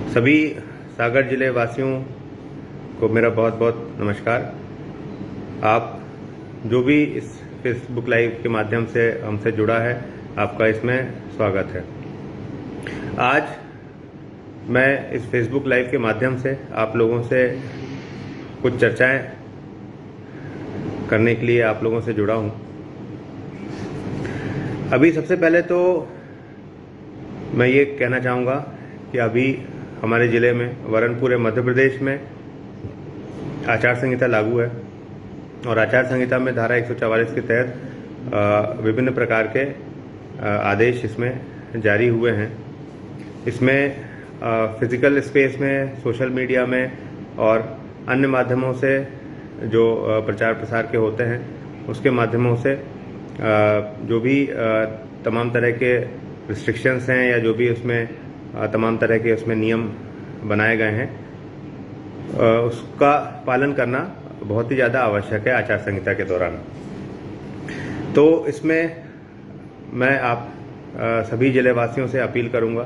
सभी सागर जिले वासियों को मेरा बहुत बहुत नमस्कार। आप जो भी इस फेसबुक लाइव के माध्यम से हमसे जुड़ा है, आपका इसमें स्वागत है। आज मैं इस फेसबुक लाइव के माध्यम से आप लोगों से कुछ चर्चाएं करने के लिए आप लोगों से जुड़ा हूं। अभी सबसे पहले तो मैं ये कहना चाहूँगा कि अभी हमारे ज़िले में वरन पूरे मध्य प्रदेश में आचार संहिता लागू है और आचार संहिता में धारा 144 के तहत विभिन्न प्रकार के आदेश इसमें जारी हुए हैं। इसमें फिजिकल स्पेस में, सोशल मीडिया में और अन्य माध्यमों से जो प्रचार प्रसार के होते हैं उसके माध्यमों से जो भी तमाम तरह के रिस्ट्रिक्शंस हैं या जो भी उसमें तमाम तरह के उसमें नियम बनाए गए हैं उसका पालन करना बहुत ही ज़्यादा आवश्यक है आचार संहिता के दौरान। तो इसमें मैं आप सभी जिले वासियों से अपील करूंगा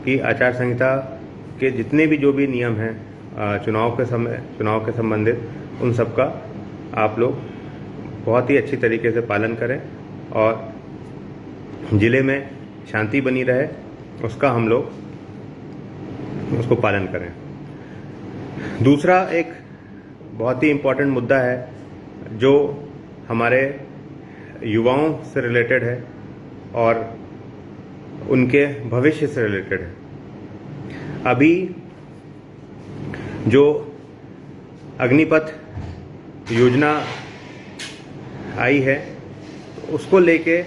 कि आचार संहिता के जितने भी जो भी नियम हैं चुनाव के संबंधित, उन सब का आप लोग बहुत ही अच्छी तरीके से पालन करें और ज़िले में शांति बनी रहे, उसका हम लोग उसको पालन करें। दूसरा एक बहुत ही इम्पोर्टेंट मुद्दा है जो हमारे युवाओं से रिलेटेड है और उनके भविष्य से रिलेटेड है। अभी जो अग्निपथ योजना आई है उसको लेके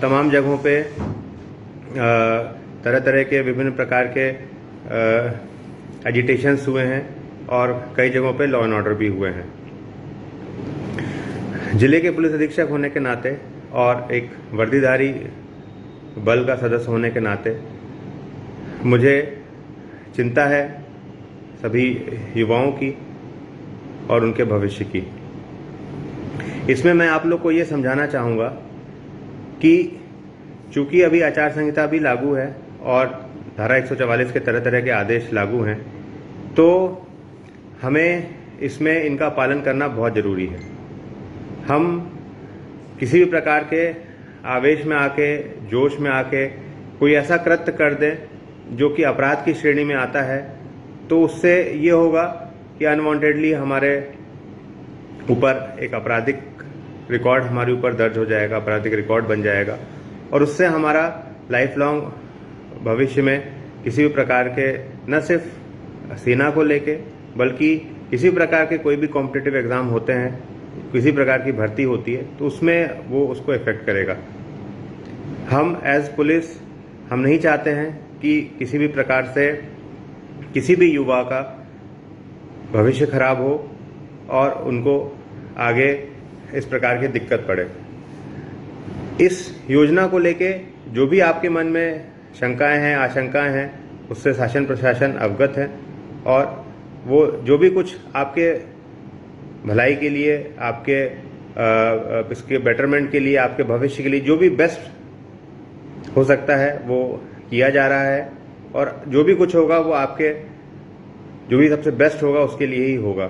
तमाम जगहों पे तरह तरह के विभिन्न प्रकार के एजिटेशंस हुए हैं और कई जगहों पे लॉ एंड ऑर्डर भी हुए हैं। जिले के पुलिस अधीक्षक होने के नाते और एक वर्दीधारी बल का सदस्य होने के नाते मुझे चिंता है सभी युवाओं की और उनके भविष्य की। इसमें मैं आप लोग को ये समझाना चाहूँगा कि चूंकि अभी आचार संहिता भी लागू है और धारा 144 के तरह तरह के आदेश लागू हैं, तो हमें इसमें इनका पालन करना बहुत ज़रूरी है। हम किसी भी प्रकार के आवेश में आके, जोश में आके कोई ऐसा कृत्य कर दें जो कि अपराध की श्रेणी में आता है, तो उससे ये होगा कि अनवांटेडली हमारे ऊपर एक आपराधिक रिकॉर्ड हमारे ऊपर दर्ज हो जाएगा, आपराधिक रिकॉर्ड बन जाएगा और उससे हमारा लाइफ लॉन्ग भविष्य में किसी भी प्रकार के, न सिर्फ सेना को लेके बल्कि किसी प्रकार के कोई भी कॉम्पिटिटिव एग्ज़ाम होते हैं, किसी प्रकार की भर्ती होती है, तो उसमें वो उसको इफेक्ट करेगा। हम एज पुलिस हम नहीं चाहते हैं कि किसी भी प्रकार से किसी भी युवा का भविष्य खराब हो और उनको आगे इस प्रकार की दिक्कत पड़े। इस योजना को लेके जो भी आपके मन में शंकाएं हैं, आशंकाएं हैं, उससे शासन प्रशासन अवगत है और वो जो भी कुछ आपके भलाई के लिए, आपके इसके बेटरमेंट के लिए, आपके भविष्य के लिए जो भी बेस्ट हो सकता है वो किया जा रहा है और जो भी कुछ होगा वो आपके जो भी सबसे बेस्ट होगा उसके लिए ही होगा।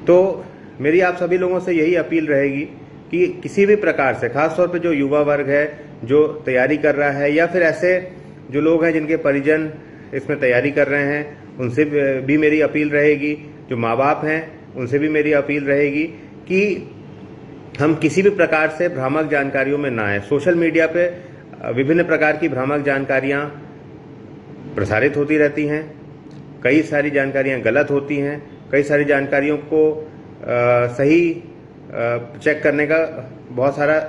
तो मेरी आप सभी लोगों से यही अपील रहेगी कि किसी भी प्रकार से, खासतौर पे जो युवा वर्ग है जो तैयारी कर रहा है या फिर ऐसे जो लोग हैं जिनके परिजन इसमें तैयारी कर रहे हैं, उनसे भी मेरी अपील रहेगी, जो माँ बाप हैं उनसे भी मेरी अपील रहेगी कि हम किसी भी प्रकार से भ्रामक जानकारियों में ना आए। सोशल मीडिया पे विभिन्न प्रकार की भ्रामक जानकारियाँ प्रसारित होती रहती हैं, कई सारी जानकारियाँ गलत होती हैं, कई सारी जानकारियों को सही चेक करने का बहुत सारा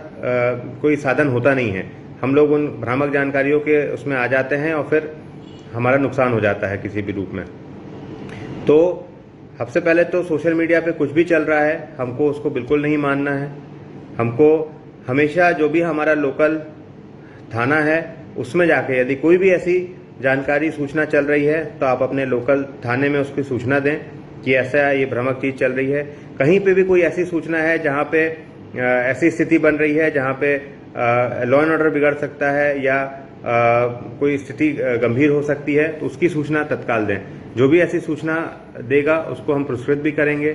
कोई साधन होता नहीं है। हम लोग उन भ्रामक जानकारियों के उसमें आ जाते हैं और फिर हमारा नुकसान हो जाता है किसी भी रूप में। तो सबसे पहले तो सोशल मीडिया पे कुछ भी चल रहा है हमको उसको बिल्कुल नहीं मानना है। हमको हमेशा जो भी हमारा लोकल थाना है उसमें जाके यदि कोई भी ऐसी जानकारी, सूचना चल रही है तो आप अपने लोकल थाने में उसकी सूचना दें कि ऐसा ये भ्रामक चीज़ चल रही है। कहीं पे भी कोई ऐसी सूचना है जहाँ पे ऐसी स्थिति बन रही है जहाँ पे लॉ एंड ऑर्डर बिगड़ सकता है या कोई स्थिति गंभीर हो सकती है तो उसकी सूचना तत्काल दें। जो भी ऐसी सूचना देगा उसको हम पुरस्कृत भी करेंगे,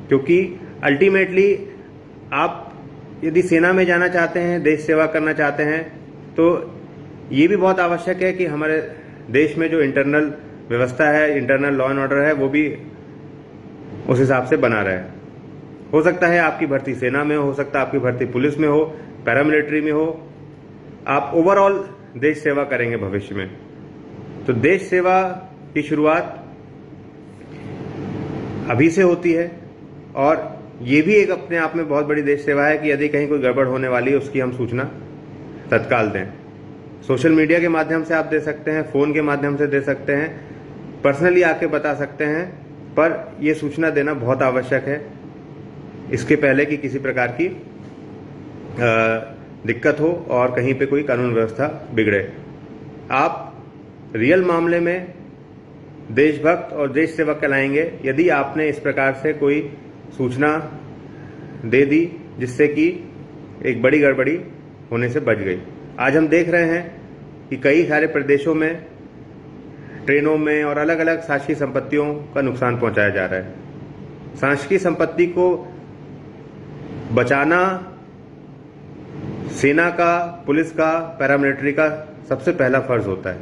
क्योंकि अल्टीमेटली आप यदि सेना में जाना चाहते हैं, देश सेवा करना चाहते हैं, तो ये भी बहुत आवश्यक है कि हमारे देश में जो इंटरनल व्यवस्था है, इंटरनल लॉ एंड ऑर्डर है, वो भी उस हिसाब से बना रहे। हो सकता है आपकी भर्ती सेना में हो सकता है आपकी भर्ती पुलिस में हो, पैरामिलिट्री में हो, आप ओवरऑल देश सेवा करेंगे भविष्य में। तो देश सेवा की शुरुआत अभी से होती है, और ये भी एक अपने आप में बहुत बड़ी देश सेवा है कि यदि कहीं कोई गड़बड़ होने वाली है उसकी हम सूचना तत्काल दें। सोशल मीडिया के माध्यम से आप दे सकते हैं, फ़ोन के माध्यम से दे सकते हैं, पर्सनली आके बता सकते हैं, पर यह सूचना देना बहुत आवश्यक है इसके पहले कि किसी प्रकार की दिक्कत हो और कहीं पे कोई कानून व्यवस्था बिगड़े। आप रियल मामले में देशभक्त और देश सेवक कहलाएंगे यदि आपने इस प्रकार से कोई सूचना दे दी जिससे कि एक बड़ी गड़बड़ी होने से बच गई। आज हम देख रहे हैं कि कई सारे प्रदेशों में ट्रेनों में और अलग अलग शासकीय संपत्तियों का नुकसान पहुंचाया जा रहा है। शासकीय संपत्ति को बचाना सेना का, पुलिस का, पैरामिलिट्री का सबसे पहला फर्ज होता है।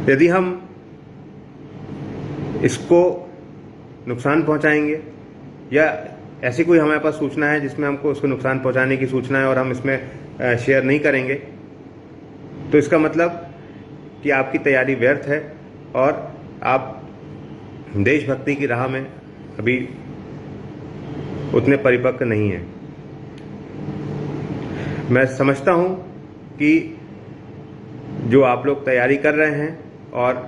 यदि हम इसको नुकसान पहुंचाएंगे या ऐसी कोई हमारे पास सूचना है जिसमें हमको उसको नुकसान पहुंचाने की सूचना है और हम इसमें शेयर नहीं करेंगे, तो इसका मतलब कि आपकी तैयारी व्यर्थ है और आप देशभक्ति की राह में अभी उतने परिपक्व नहीं हैं। मैं समझता हूं कि जो आप लोग तैयारी कर रहे हैं और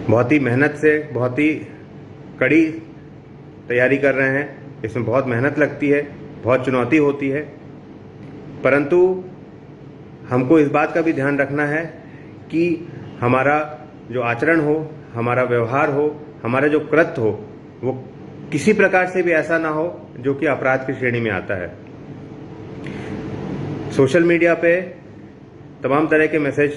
बहुत ही मेहनत से, बहुत ही कड़ी तैयारी कर रहे हैं, इसमें बहुत मेहनत लगती है, बहुत चुनौती होती है, परंतु हमको इस बात का भी ध्यान रखना है कि हमारा जो आचरण हो, हमारा व्यवहार हो, हमारा जो कृत्य हो, वो किसी प्रकार से भी ऐसा ना हो जो कि अपराध की श्रेणी में आता है। सोशल मीडिया पे तमाम तरह के मैसेज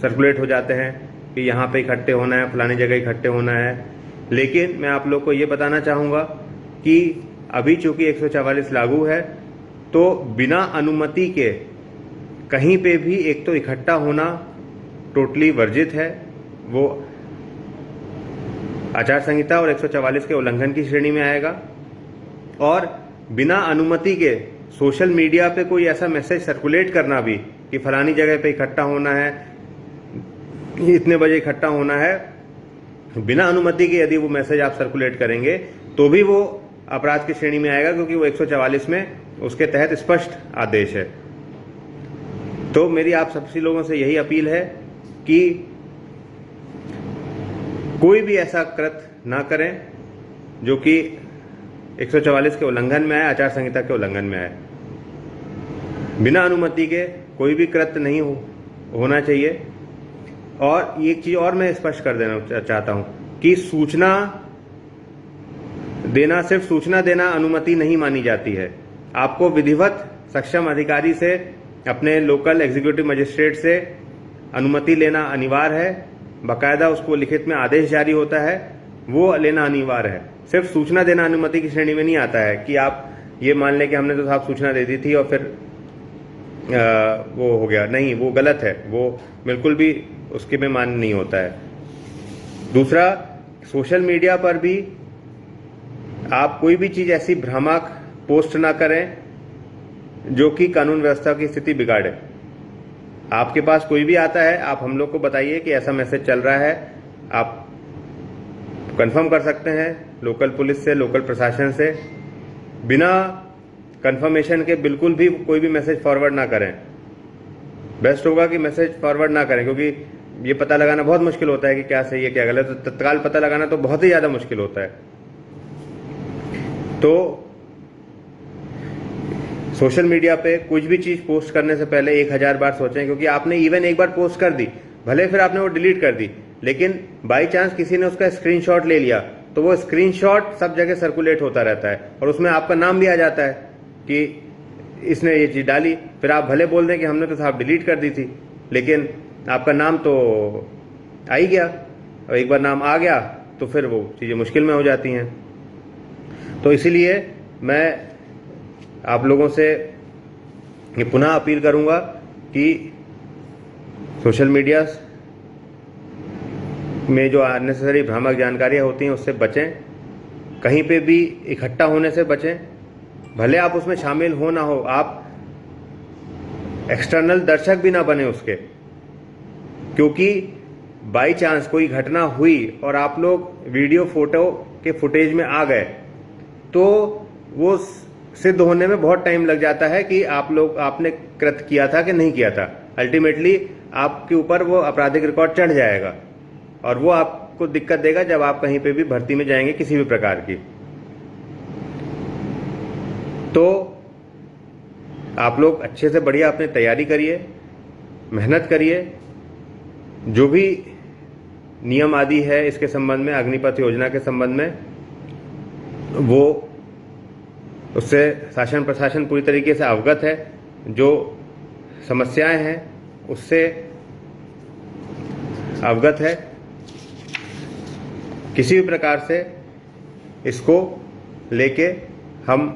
सर्कुलेट हो जाते हैं कि यहाँ पे इकट्ठे होना है, फलानी जगह इकट्ठे होना है, लेकिन मैं आप लोग को ये बताना चाहूँगा कि अभी चूंकि 144 लागू है, तो बिना अनुमति के कहीं पे भी एक तो इकट्ठा होना टोटली वर्जित है। वो आचार संहिता और 144 के उल्लंघन की श्रेणी में आएगा। और बिना अनुमति के सोशल मीडिया पे कोई ऐसा मैसेज सर्कुलेट करना भी कि फलानी जगह पे इकट्ठा होना है, इतने बजे इकट्ठा होना है, बिना अनुमति के यदि वो मैसेज आप सर्कुलेट करेंगे तो भी वो अपराध की श्रेणी में आएगा, क्योंकि वो 144 में उसके तहत स्पष्ट आदेश है। तो मेरी आप सभी लोगों से यही अपील है कि कोई भी ऐसा कृत्य ना करें जो कि 144 के उल्लंघन में आए, आचार संहिता के उल्लंघन में आए। बिना अनुमति के कोई भी कृत्य नहीं होना चाहिए। और एक चीज और मैं स्पष्ट कर देना चाहता हूं कि सूचना देना, सिर्फ सूचना देना अनुमति नहीं मानी जाती है। आपको विधिवत सक्षम अधिकारी से, अपने लोकल एग्जीक्यूटिव मजिस्ट्रेट से अनुमति लेना अनिवार्य है। बाकायदा उसको लिखित में आदेश जारी होता है, वो लेना अनिवार्य है। सिर्फ सूचना देना अनुमति की श्रेणी में नहीं आता है कि आप ये मान लें कि हमने तो साहब सूचना दे दी थी और फिर वो हो गया। नहीं, वो गलत है, वो बिल्कुल भी उसके में मान नहीं होता है। दूसरा, सोशल मीडिया पर भी आप कोई भी चीज ऐसी भ्रामक पोस्ट ना करें जो कि कानून व्यवस्था की स्थिति बिगाड़े। आपके पास कोई भी आता है, आप हम लोग को बताइए कि ऐसा मैसेज चल रहा है। आप कंफर्म कर सकते हैं लोकल पुलिस से, लोकल प्रशासन से। बिना कंफर्मेशन के बिल्कुल भी कोई भी मैसेज फॉरवर्ड ना करें। बेस्ट होगा कि मैसेज फॉरवर्ड ना करें, क्योंकि ये पता लगाना बहुत मुश्किल होता है कि क्या सही है क्या गलत। तो तत्काल पता लगाना तो बहुत ही ज्यादा मुश्किल होता है। तो सोशल मीडिया पे कुछ भी चीज पोस्ट करने से पहले 1000 बार सोचें, क्योंकि आपने इवन एक बार पोस्ट कर दी, भले फिर आपने वो डिलीट कर दी, लेकिन बाई चांस किसी ने उसका स्क्रीनशॉट ले लिया तो वो स्क्रीनशॉट सब जगह सर्कुलेट होता रहता है और उसमें आपका नाम भी आ जाता है कि इसने ये चीज़ डाली, फिर आप भले बोल दें कि हमने तो साहब डिलीट कर दी थी, लेकिन आपका नाम तो आ ही गया, और एक बार नाम आ गया तो फिर वो चीज़ें मुश्किल में हो जाती हैं। तो इसीलिए मैं आप लोगों से ये पुनः अपील करूंगा कि सोशल मीडिया में जो अननेसेसरी भ्रामक जानकारियाँ होती हैं उससे बचें, कहीं पे भी इकट्ठा होने से बचें। भले आप उसमें शामिल हो ना हो, आप एक्सटर्नल दर्शक भी ना बने उसके, क्योंकि बाई चांस कोई घटना हुई और आप लोग वीडियो फोटो के फुटेज में आ गए तो वो सिद्ध होने में बहुत टाइम लग जाता है कि आपने कृत्य किया था कि नहीं किया था। अल्टीमेटली आपके ऊपर वो आपराधिक रिकॉर्ड चढ़ जाएगा और वो आपको दिक्कत देगा जब आप कहीं पे भी भर्ती में जाएंगे किसी भी प्रकार की। तो आप लोग अच्छे से बढ़िया अपनी तैयारी करिए, मेहनत करिए, जो भी नियम आदि है इसके संबंध में, अग्निपथ योजना के संबंध में, वो उससे शासन प्रशासन पूरी तरीके से अवगत है। जो समस्याएं हैं उससे अवगत है। किसी भी प्रकार से इसको लेके हम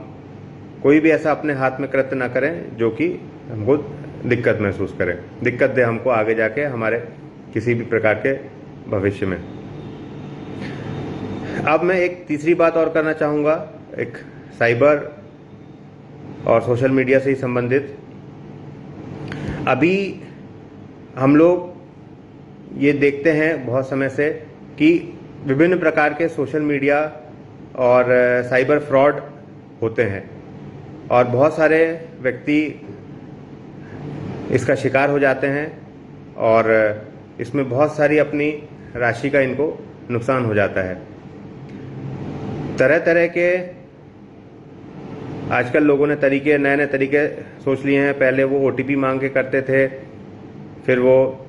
कोई भी ऐसा अपने हाथ में कृत्य ना करें जो कि हमको दिक्कत महसूस करें, दिक्कत दे हमको आगे जाके हमारे किसी भी प्रकार के भविष्य में। अब मैं एक तीसरी बात और करना चाहूँगा, एक साइबर और सोशल मीडिया से ही संबंधित। अभी हम लोग ये देखते हैं बहुत समय से कि विभिन्न प्रकार के सोशल मीडिया और साइबर फ्रॉड होते हैं और बहुत सारे व्यक्ति इसका शिकार हो जाते हैं और इसमें बहुत सारी अपनी राशि का इनको नुकसान हो जाता है। तरह तरह के आजकल लोगों ने नए नए तरीके सोच लिए हैं। पहले वो OTP मांग के करते थे, फिर वो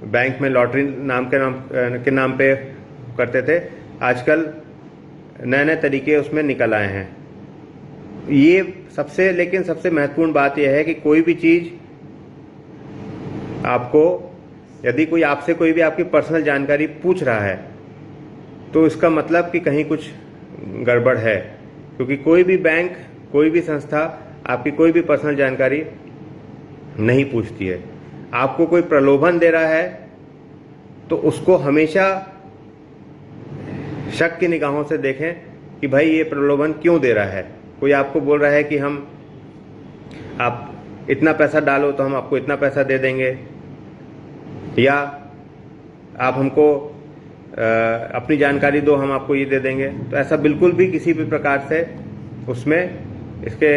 बैंक में लॉटरी के नाम पे करते थे। आजकल नए नए तरीके उसमें निकल आए हैं। ये सबसे महत्वपूर्ण बात यह है कि कोई भी चीज़ आपको, यदि कोई आपसे कोई भी आपकी पर्सनल जानकारी पूछ रहा है तो इसका मतलब कि कहीं कुछ गड़बड़ है, क्योंकि कोई भी बैंक, कोई भी संस्था आपकी कोई भी पर्सनल जानकारी नहीं पूछती है। आपको कोई प्रलोभन दे रहा है तो उसको हमेशा शक की निगाहों से देखें कि भाई ये प्रलोभन क्यों दे रहा है। कोई आपको बोल रहा है कि आप इतना पैसा डालो तो हम आपको इतना पैसा दे देंगे, या आप हमको अपनी जानकारी दो हम आपको ये दे देंगे, तो ऐसा बिल्कुल भी किसी भी प्रकार से उसमें इसके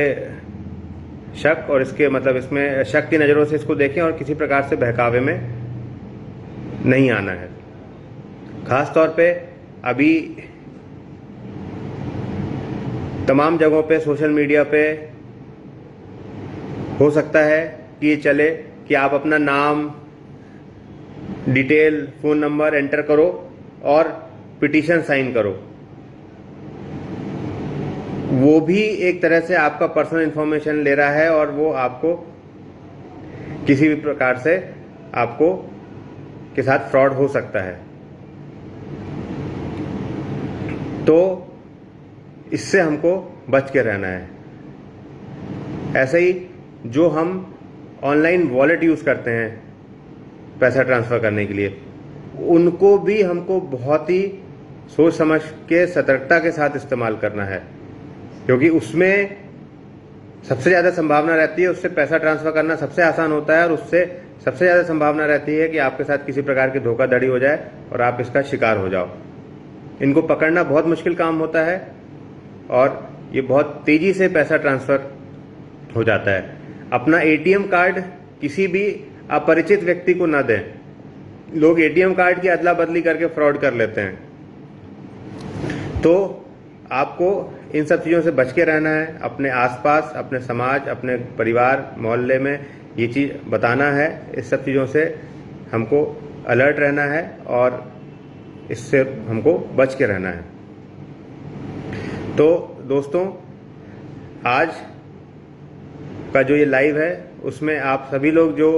शक और इसके मतलब इसमें शक की नज़रों से इसको देखें और किसी प्रकार से बहकावे में नहीं आना है। खास तौर पे अभी तमाम जगहों पे सोशल मीडिया पे हो सकता है कि ये चले कि आप अपना नाम, डिटेल, फ़ोन नंबर एंटर करो और पिटीशन साइन करो। वो भी एक तरह से आपका पर्सनल इंफॉर्मेशन ले रहा है और वो आपको किसी भी प्रकार से आपको के साथ फ्रॉड हो सकता है। तो इससे हमको बच के रहना है। ऐसे ही जो हम ऑनलाइन वॉलेट यूज़ करते हैं पैसा ट्रांसफ़र करने के लिए, उनको भी हमको बहुत ही सोच समझ के सतर्कता के साथ इस्तेमाल करना है, क्योंकि उसमें सबसे ज़्यादा संभावना रहती है, उससे पैसा ट्रांसफ़र करना सबसे आसान होता है और उससे सबसे ज़्यादा संभावना रहती है कि आपके साथ किसी प्रकार की धोखाधड़ी हो जाए और आप इसका शिकार हो जाओ। इनको पकड़ना बहुत मुश्किल काम होता है और ये बहुत तेज़ी से पैसा ट्रांसफ़र हो जाता है। अपना ATM कार्ड किसी भी अपरिचित व्यक्ति को ना दें। लोग ATM कार्ड की अदला बदली करके फ्रॉड कर लेते हैं। तो आपको इन सब चीज़ों से बच के रहना है। अपने आसपास, अपने समाज, अपने परिवार, मोहल्ले में ये चीज़ बताना है। इस सब चीज़ों से हमको अलर्ट रहना है और इससे हमको बच के रहना है। तो दोस्तों, आज का जो ये लाइव है उसमें आप सभी लोग जो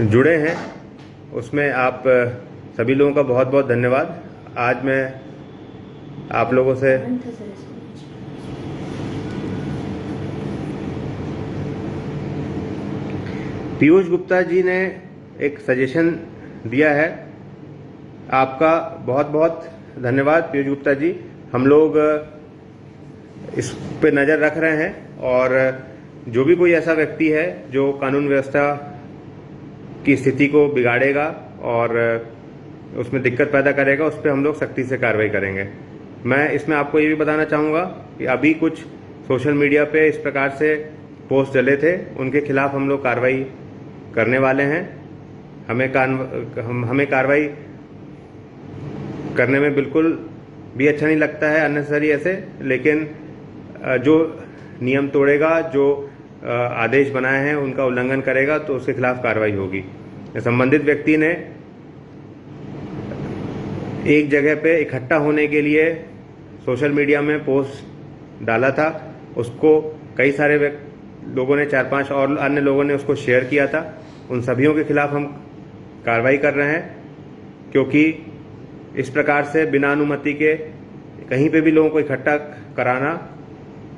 जुड़े हैं उसमें आप सभी लोगों का बहुत बहुत धन्यवाद। आज मैं आप लोगों से पीयूष गुप्ता जी ने एक सजेशन दिया है। आपका बहुत बहुत धन्यवाद पीयूष गुप्ता जी। हम लोग इस पे नज़र रख रहे हैं और जो भी कोई ऐसा व्यक्ति है जो कानून व्यवस्था की स्थिति को बिगाड़ेगा और उसमें दिक्कत पैदा करेगा उस पर हम लोग सख्ती से कार्रवाई करेंगे। मैं इसमें आपको ये भी बताना चाहूँगा कि अभी कुछ सोशल मीडिया पे इस प्रकार से पोस्ट डले थे, उनके खिलाफ हम लोग कार्रवाई करने वाले हैं। हमें कार्रवाई करने में बिल्कुल भी अच्छा नहीं लगता है अननेसेसरी ऐसे, लेकिन जो नियम तोड़ेगा, जो आदेश बनाए हैं उनका उल्लंघन करेगा तो उसके खिलाफ कार्रवाई होगी। संबंधित व्यक्ति ने एक जगह पे इकट्ठा होने के लिए सोशल मीडिया में पोस्ट डाला था, उसको कई सारे लोगों ने 4-5 और अन्य लोगों ने उसको शेयर किया था। उन सभियों के खिलाफ हम कार्रवाई कर रहे हैं, क्योंकि इस प्रकार से बिना अनुमति के कहीं पे भी लोगों को इकट्ठा कराना,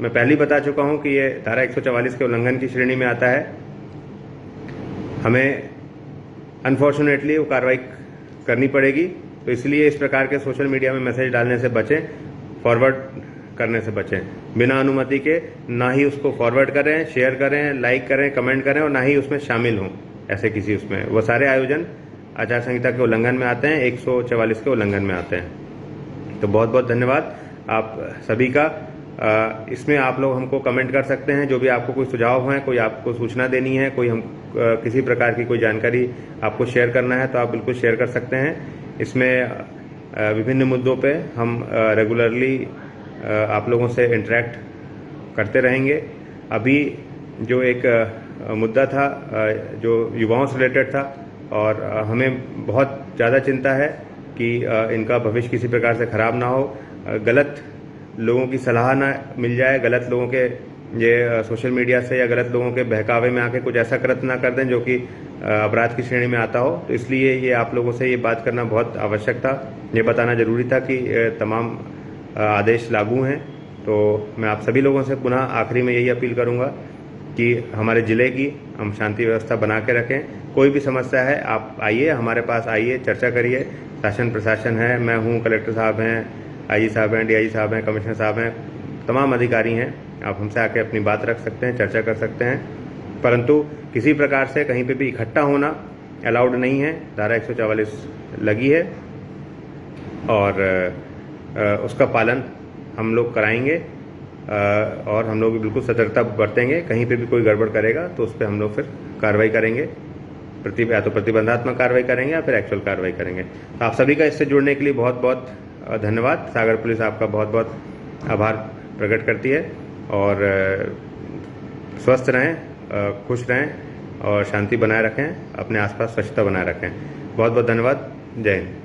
मैं पहले ही बता चुका हूं कि ये धारा 144 के उल्लंघन की श्रेणी में आता है। हमें अनफॉर्चुनेटली वो कार्रवाई करनी पड़ेगी। तो इसलिए इस प्रकार के सोशल मीडिया में मैसेज डालने से बचें, फॉरवर्ड करने से बचें। बिना अनुमति के ना ही उसको फॉरवर्ड करें, शेयर करें, लाइक करें, कमेंट करें और ना ही उसमें शामिल हों ऐसे किसी उसमें। वो सारे आयोजन आचार संहिता के उल्लंघन में आते हैं, 144 के उल्लंघन में आते हैं। तो बहुत बहुत धन्यवाद आप सभी का। इसमें आप लोग हमको कमेंट कर सकते हैं, जो भी आपको कोई सुझाव है, कोई आपको सूचना देनी है, कोई हम किसी प्रकार की कोई जानकारी आपको शेयर करना है तो आप बिल्कुल शेयर कर सकते हैं। इसमें विभिन्न मुद्दों पे हम रेगुलरली आप लोगों से इंटरेक्ट करते रहेंगे। अभी जो एक मुद्दा था जो युवाओं से रिलेटेड था और हमें बहुत ज़्यादा चिंता है कि इनका भविष्य किसी प्रकार से खराब ना हो, गलत लोगों की सलाह ना मिल जाए, गलत लोगों के ये सोशल मीडिया से या गलत लोगों के बहकावे में आके कुछ ऐसा कृत्य ना कर दें जो कि अपराध की श्रेणी में आता हो। तो इसलिए ये आप लोगों से ये बात करना बहुत आवश्यक था, ये बताना जरूरी था कि तमाम आदेश लागू हैं। तो मैं आप सभी लोगों से पुनः आखिरी में यही अपील करूंगा कि हमारे ज़िले की हम शांति व्यवस्था बना के रखें। कोई भी समस्या है आप आइए, हमारे पास आइए, चर्चा करिए। शासन प्रशासन है, मैं हूँ, कलेक्टर साहब हैं, आईजी साहब हैं, डीआईजी साहब हैं, कमिश्नर साहब हैं, तमाम अधिकारी हैं। आप हमसे आके अपनी बात रख सकते हैं, चर्चा कर सकते हैं, परंतु किसी प्रकार से कहीं पे भी इकट्ठा होना अलाउड नहीं है। धारा 144 लगी है और उसका पालन हम लोग कराएंगे और हम लोग बिल्कुल सतर्कता बरतेंगे। कहीं पे भी कोई गड़बड़ करेगा तो उस पर हम लोग फिर कार्रवाई करेंगे, या तो प्रतिबंधात्मक कार्रवाई करेंगे या फिर एक्चुअल कार्रवाई करेंगे। आप सभी का इससे जुड़ने के लिए बहुत बहुत धन्यवाद। सागर पुलिस आपका बहुत बहुत आभार प्रकट करती है और स्वस्थ रहें, खुश रहें और शांति बनाए रखें, अपने आसपास स्वच्छता बनाए रखें। बहुत बहुत धन्यवाद। जय हिंद।